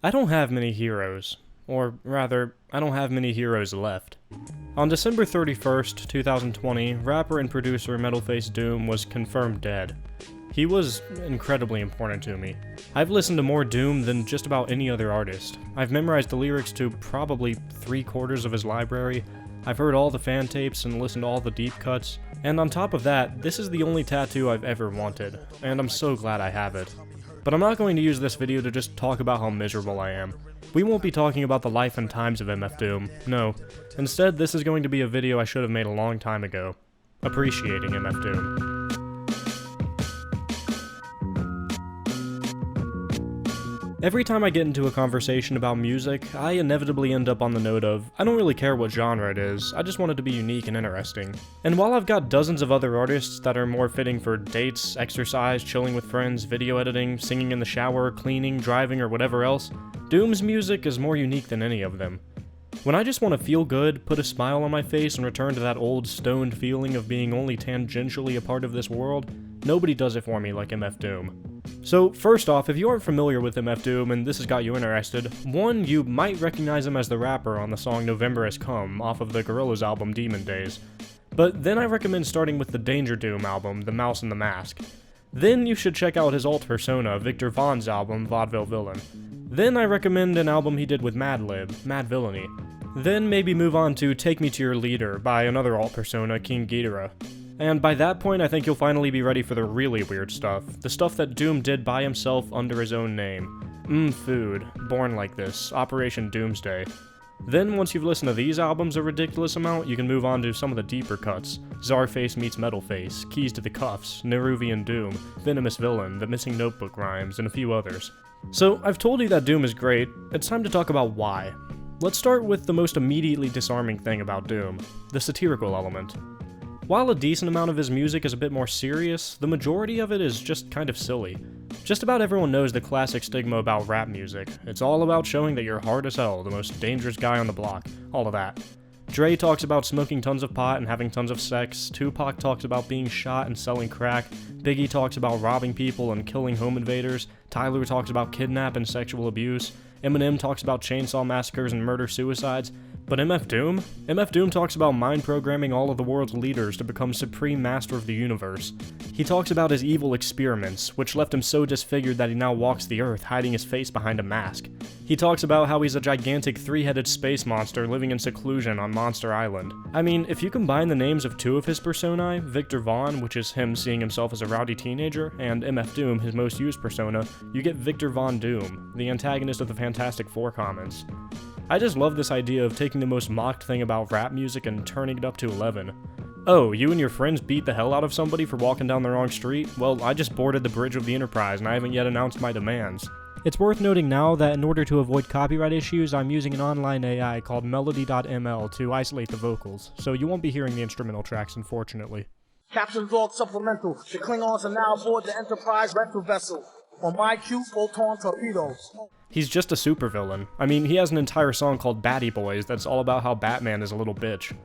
I don't have many heroes. Or rather, I don't have many heroes left. On December 31st, 2020, rapper and producer Metalface Doom was confirmed dead. He was incredibly important to me. I've listened to more Doom than just about any other artist. I've memorized the lyrics to probably 3/4 of his library. I've heard all the fan tapes and listened to all the deep cuts. And on top of that, this is the only tattoo I've ever wanted, and I'm so glad I have it. But I'm not going to use this video to just talk about how miserable I am. We won't be talking about the life and times of MF Doom, no. Instead, this is going to be a video I should have made a long time ago. Appreciating MF Doom. Every time I get into a conversation about music, I inevitably end up on the note of, I don't really care what genre it is, I just want it to be unique and interesting. And while I've got dozens of other artists that are more fitting for dates, exercise, chilling with friends, video editing, singing in the shower, cleaning, driving, or whatever else, Doom's music is more unique than any of them. When I just want to feel good, put a smile on my face, and return to that old stoned feeling of being only tangentially a part of this world, nobody does it for me like MF Doom. So, first off, if you aren't familiar with MF Doom and this has got you interested, one, you might recognize him as the rapper on the song November Has Come off of the Gorillaz album Demon Days. But then I recommend starting with the Danger Doom album, The Mouse and the Mask. Then you should check out his alt persona, Victor Vaughn's album, Vaudeville Villain. Then I recommend an album he did with Madlib, Mad Villainy. Then maybe move on to Take Me to Your Leader by another alt persona, King Ghidorah. And by that point, I think you'll finally be ready for the really weird stuff. The stuff that Doom did by himself under his own name. Food, Born Like This, Operation Doomsday. Then, once you've listened to these albums a ridiculous amount, you can move on to some of the deeper cuts. Czarface meets Metalface, Keys to the Cuffs, Neruvian Doom, Venomous Villain, The Missing Notebook Rhymes, and a few others. So, I've told you that Doom is great, it's time to talk about why. Let's start with the most immediately disarming thing about Doom, the satirical element. While a decent amount of his music is a bit more serious, the majority of it is just kind of silly. Just about everyone knows the classic stigma about rap music. It's all about showing that you're hard as hell, the most dangerous guy on the block, all of that. Dre talks about smoking tons of pot and having tons of sex, Tupac talks about being shot and selling crack, Biggie talks about robbing people and killing home invaders, Tyler talks about kidnap and sexual abuse, Eminem talks about chainsaw massacres and murder-suicides, but MF Doom? MF Doom talks about mind programming all of the world's leaders to become supreme master of the universe. He talks about his evil experiments, which left him so disfigured that he now walks the earth, hiding his face behind a mask. He talks about how he's a gigantic three-headed space monster living in seclusion on Monster Island. I mean, if you combine the names of two of his personae, Victor Vaughn, which is him seeing himself as a rowdy teenager, and MF Doom, his most used persona, you get Victor Von Doom, the antagonist of the Fantastic Four comics. I just love this idea of taking the most mocked thing about rap music and turning it up to 11. Oh, you and your friends beat the hell out of somebody for walking down the wrong street? Well, I just boarded the bridge of the Enterprise and I haven't yet announced my demands. It's worth noting now that in order to avoid copyright issues, I'm using an online AI called Melody.ml to isolate the vocals, so you won't be hearing the instrumental tracks, unfortunately. Captain's log supplemental. The Klingons are now aboard the Enterprise rental vessel. On my cue, photon torpedoes. He's just a supervillain. I mean, he has an entire song called Batty Boys that's all about how Batman is a little bitch.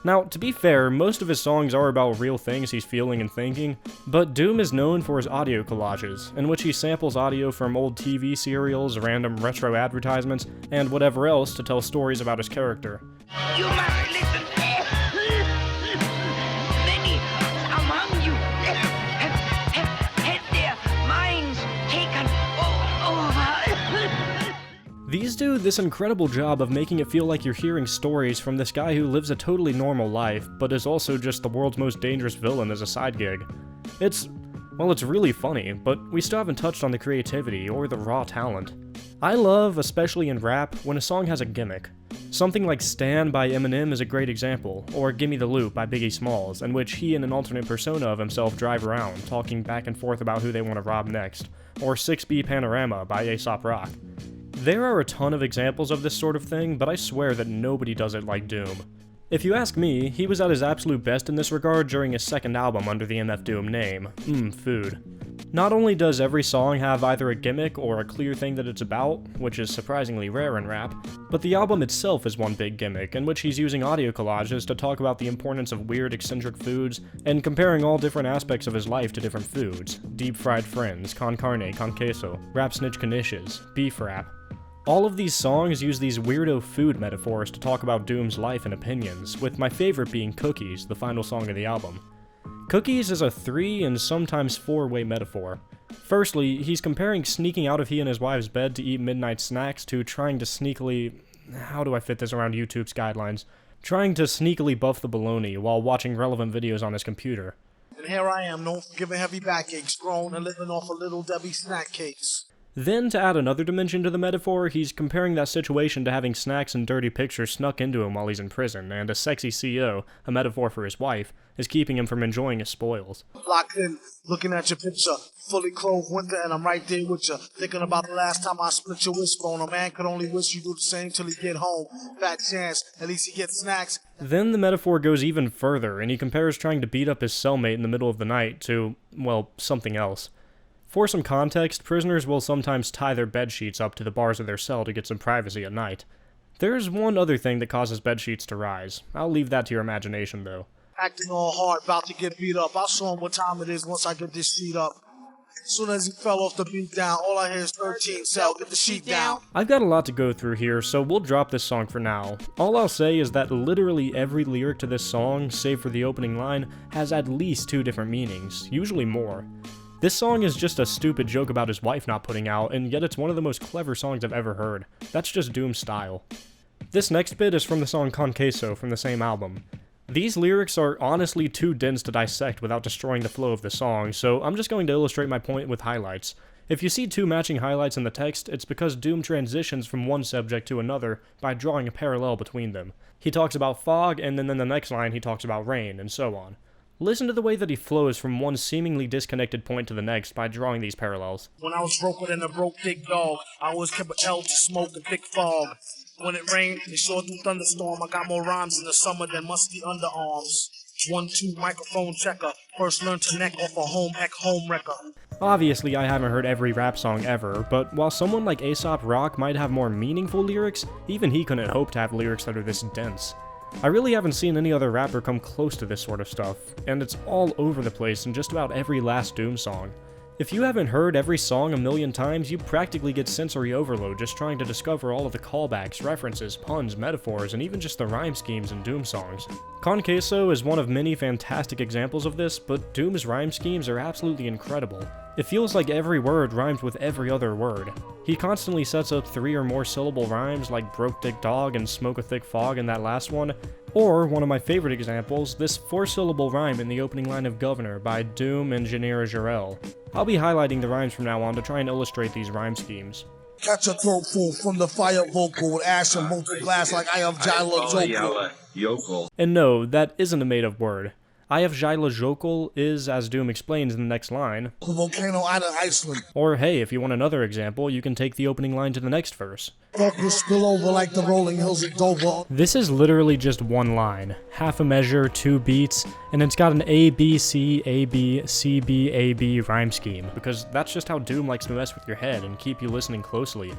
Now, to be fair, most of his songs are about real things he's feeling and thinking, but Doom is known for his audio collages, in which he samples audio from old TV serials, random retro advertisements, and whatever else to tell stories about his character. You must listen. Many among you have had their minds taken over. These do this incredible job of making it feel like you're hearing stories from this guy who lives a totally normal life, but is also just the world's most dangerous villain as a side gig. It's really funny, but we still haven't touched on the creativity or the raw talent. I love, especially in rap, when a song has a gimmick. Something like Stan by Eminem is a great example, or Gimme the Loot by Biggie Smalls, in which he and an alternate persona of himself drive around, talking back and forth about who they want to rob next, or 6B Panorama by Aesop Rock. There are a ton of examples of this sort of thing, but I swear that nobody does it like Doom. If you ask me, he was at his absolute best in this regard during his second album under the MF Doom name, Food. Not only does every song have either a gimmick or a clear thing that it's about, which is surprisingly rare in rap, but the album itself is one big gimmick, in which he's using audio collages to talk about the importance of weird, eccentric foods, and comparing all different aspects of his life to different foods. Deep fried friends, con carne, con queso, rap snitch knishes, beef rap. All of these songs use these weirdo food metaphors to talk about Doom's life and opinions, with my favorite being Cookies, the final song of the album. Cookies is a 3 and sometimes 4-way metaphor. Firstly, he's comparing sneaking out of he and his wife's bed to eat midnight snacks to trying to sneakily... how do I fit this around YouTube's guidelines? Trying to sneakily buff the baloney while watching relevant videos on his computer. And here I am, known for giving heavy backaches, grown and living off of Little Debbie snack cakes. Then, to add another dimension to the metaphor, he's comparing that situation to having snacks and dirty pictures snuck into him while he's in prison, and a sexy CO, a metaphor for his wife, is keeping him from enjoying his spoils. Locked in, looking at your picture, fully clothed winter, and I'm right there with you. Thinking about the last time I split your wishbone. A man could only wish you do the same till he get home. Fat chance, at least he gets snacks. Then the metaphor goes even further, and he compares trying to beat up his cellmate in the middle of the night to, well, something else. For some context, prisoners will sometimes tie their bedsheets up to the bars of their cell to get some privacy at night. There's one other thing that causes bedsheets to rise. I'll leave that to your imagination, though. Acting all hard, about to get beat up. I'll show him what time it is once I get this sheet up. As soon as he fell off the beat down, all I hear is 13 cell, get the sheet down. I've got a lot to go through here, so we'll drop this song for now. All I'll say is that literally every lyric to this song, save for the opening line, has at least 2 different meanings, usually more. This song is just a stupid joke about his wife not putting out, and yet it's one of the most clever songs I've ever heard. That's just Doom's style. This next bit is from the song Con Queso from the same album. These lyrics are honestly too dense to dissect without destroying the flow of the song, so I'm just going to illustrate my point with highlights. If you see 2 matching highlights in the text, it's because Doom transitions from one subject to another by drawing a parallel between them. He talks about fog, and then in the next line he talks about rain, and so on. Listen to the way that he flows from one seemingly disconnected point to the next by drawing these parallels. When I was broker than a broke thick dog, I always kept an L to smoke a thick fog. When it rained, it sure do thunderstorm. I got more rhymes in the summer than musty underarms. 1-2 microphone checker. First learned to neck off a home ec home wrecker. Obviously, I haven't heard every rap song ever, but while someone like Aesop Rock might have more meaningful lyrics, even he couldn't hope to have lyrics that are this dense. I really haven't seen any other rapper come close to this sort of stuff, and it's all over the place in just about every last Doom song. If you haven't heard every song a million times, you practically get sensory overload just trying to discover all of the callbacks, references, puns, metaphors, and even just the rhyme schemes in Doom songs. Con Queso is one of many fantastic examples of this, but Doom's rhyme schemes are absolutely incredible. It feels like every word rhymes with every other word. He constantly sets up 3 or more syllable rhymes like broke dick dog and smoke a thick fog in that last one, or, one of my favorite examples, this 4-syllable rhyme in the opening line of Governor by Doom and Janira Jarrell. I'll be highlighting the rhymes from now on to try and illustrate these rhyme schemes. Catch a throat full from the fire vocal with ash and molten glass like I have Jyla Jokel. And no, that isn't a made-up word. I have Jyla Jokel is, as Doom explains in the next line. The volcano out of Iceland. Or hey, if you want another example, you can take the opening line to the next verse. Fuck will spill over like the rolling hills of Dover. This is literally just one line, half a measure, 2 beats, and it's got an A, B, C, A, B, C, B, A, B rhyme scheme, because that's just how Doom likes to mess with your head and keep you listening closely.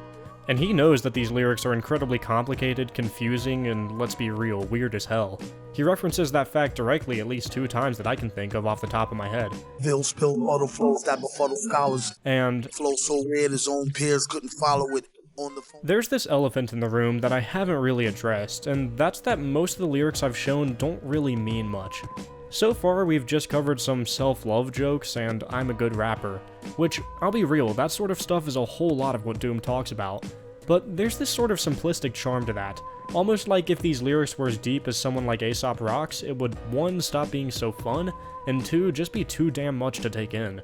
And he knows that these lyrics are incredibly complicated, confusing, and let's be real, weird as hell. He references that fact directly at least 2 times that I can think of off the top of my head. Ville spilled auto flows that befuddle scholars. And Flow so weird his own peers couldn't follow it on the phone. There's this elephant in the room that I haven't really addressed, and that's that most of the lyrics I've shown don't really mean much. So far, we've just covered some self-love jokes and I'm a good rapper, which, I'll be real, that sort of stuff is a whole lot of what Doom talks about. But there's this sort of simplistic charm to that, almost like if these lyrics were as deep as someone like Aesop Rock's, it would 1, stop being so fun, and 2, just be too damn much to take in.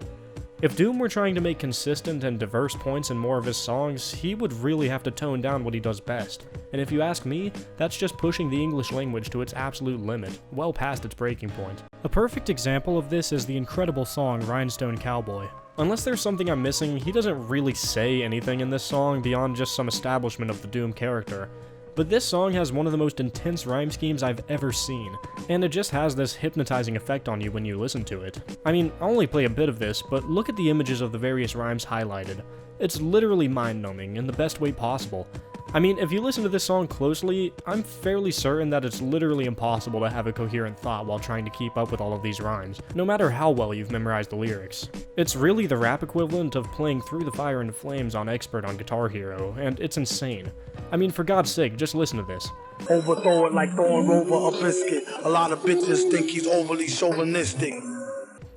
If Doom were trying to make consistent and diverse points in more of his songs, he would really have to tone down what he does best. And if you ask me, that's just pushing the English language to its absolute limit, well past its breaking point. A perfect example of this is the incredible song Rhinestone Cowboy. Unless there's something I'm missing, he doesn't really say anything in this song beyond just some establishment of the Doom character. But this song has one of the most intense rhyme schemes I've ever seen, and it just has this hypnotizing effect on you when you listen to it. I mean, I'll only play a bit of this, but look at the images of the various rhymes highlighted. It's literally mind-numbing in the best way possible. I mean, if you listen to this song closely, I'm fairly certain that it's literally impossible to have a coherent thought while trying to keep up with all of these rhymes, no matter how well you've memorized the lyrics. It's really the rap equivalent of playing Through the Fire and Flames on Expert on Guitar Hero, and it's insane. I mean, for God's sake, just listen to this. Overthrow it like throwing over a biscuit. A lot of bitches think he's overly chauvinistic.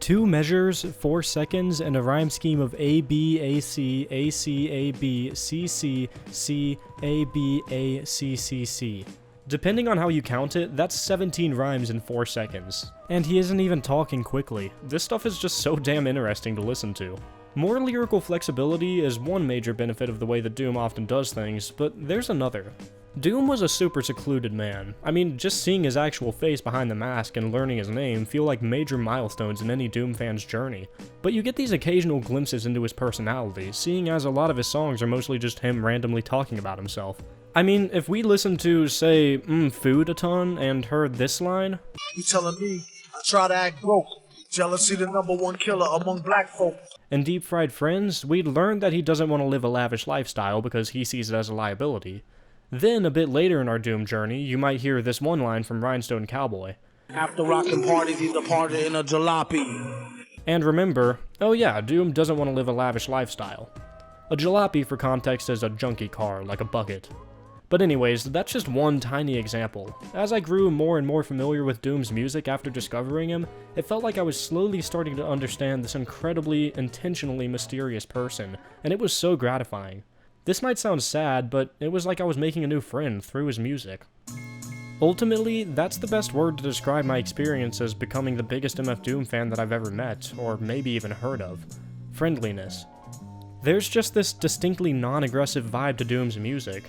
2 measures, 4 seconds, and a rhyme scheme of A, B, A, C, A, C, A, B, C, C, C, A, B, A, C, C, C. Depending on how you count it, that's 17 rhymes in 4 seconds. And he isn't even talking quickly. This stuff is just so damn interesting to listen to. More lyrical flexibility is one major benefit of the way that Doom often does things, but there's another. Doom was a super secluded man. I mean, just seeing his actual face behind the mask and learning his name feel like major milestones in any Doom fan's journey. But you get these occasional glimpses into his personality, seeing as a lot of his songs are mostly just him randomly talking about himself. I mean, if we listened to, say, Food a ton and heard this line... You telling me I try to act broke. Jealousy the #1 killer among black folk. And Deep Fried Friends, we'd learn that he doesn't want to live a lavish lifestyle because he sees it as a liability. Then, a bit later in our Doom journey, you might hear this one line from Rhinestone Cowboy. After rockin' parties, he departed in a jalopy. And remember, oh yeah, Doom doesn't want to live a lavish lifestyle. A jalopy, for context, is a junky car, like a bucket. But anyways, that's just one tiny example. As I grew more and more familiar with Doom's music after discovering him, it felt like I was slowly starting to understand this incredibly, intentionally mysterious person, and it was so gratifying. This might sound sad, but it was like I was making a new friend through his music. Ultimately, that's the best word to describe my experience as becoming the biggest MF Doom fan that I've ever met, or maybe even heard of. Friendliness. There's just this distinctly non-aggressive vibe to Doom's music.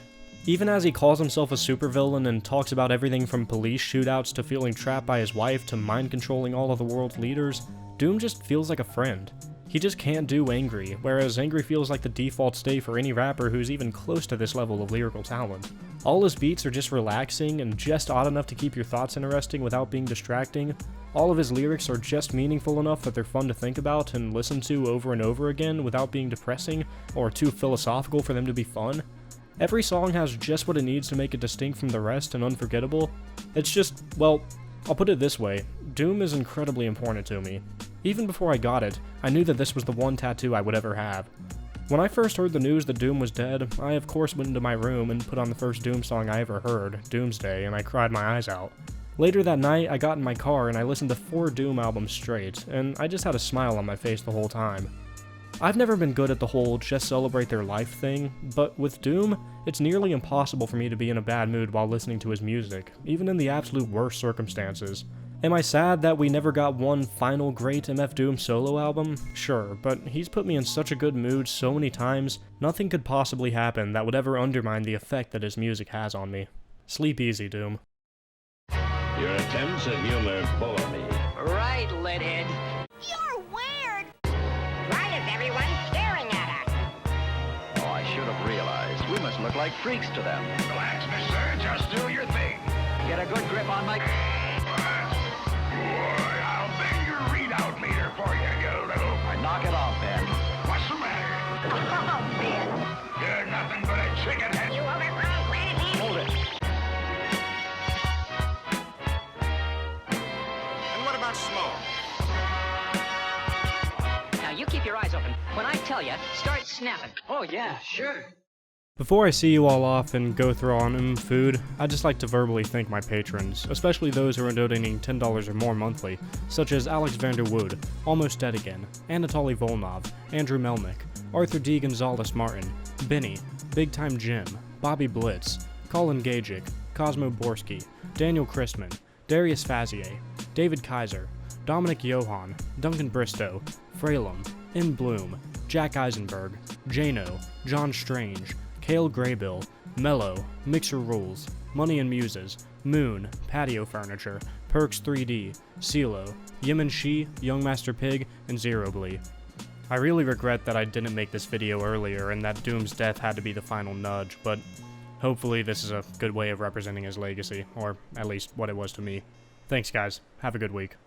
Even as he calls himself a supervillain and talks about everything from police shootouts to feeling trapped by his wife to mind-controlling all of the world's leaders, Doom just feels like a friend. He just can't do angry, whereas angry feels like the default state for any rapper who's even close to this level of lyrical talent. All his beats are just relaxing and just odd enough to keep your thoughts interesting without being distracting. All of his lyrics are just meaningful enough that they're fun to think about and listen to over and over again without being depressing or too philosophical for them to be fun. Every song has just what it needs to make it distinct from the rest and unforgettable. It's just, well, I'll put it this way, Doom is incredibly important to me. Even before I got it, I knew that this was the one tattoo I would ever have. When I first heard the news that Doom was dead, I of course went into my room and put on the first Doom song I ever heard, Doomsday, and I cried my eyes out. Later that night, I got in my car and I listened to 4 Doom albums straight, and I just had a smile on my face the whole time. I've never been good at the whole just celebrate their life thing, but with Doom, it's nearly impossible for me to be in a bad mood while listening to his music, even in the absolute worst circumstances. Am I sad that we never got one final great MF Doom solo album? Sure, but he's put me in such a good mood so many times, nothing could possibly happen that would ever undermine the effect that his music has on me. Sleep easy, Doom. Your attempts at humor bore me. Right, Lidhead. You're weird. Why is everyone staring at us? Oh, I should have realized. We must look like freaks to them. Relax, mister. Just do your thing. Get a good grip on my... Boy, I'll bang your readout meter for you, you little... Knock it off, Ben. What's the matter? Oh, Ben. You're nothing but a chicken head. You overgrown granny. Hold it. And what about Smoke? Now you keep your eyes open. When I tell you, start snapping. Oh, yeah, sure. Before I see you all off and go through on food, I'd just like to verbally thank my patrons, especially those who are donating $10 or more monthly, such as Alex Vanderwood, Almost Dead Again, Anatoly Volnov, Andrew Melnick, Arthur D. Gonzalez Martin, Benny, Big Time Jim, Bobby Blitz, Colin Gajic, Cosmo Borski, Daniel Christman, Darius Fazier, David Kaiser, Dominic Johan, Duncan Bristow, Fralum, M. Bloom, Jack Eisenberg, Jano, John Strange, Cale Graybill, Mello, Mixer Rules, Money and Muses, Moon, Patio Furniture, Perks 3D, CeeLo, Yemen Shi, Young Master Pig, and Zero Blee. I really regret that I didn't make this video earlier and that Doom's death had to be the final nudge, but hopefully this is a good way of representing his legacy, or at least what it was to me. Thanks guys, have a good week.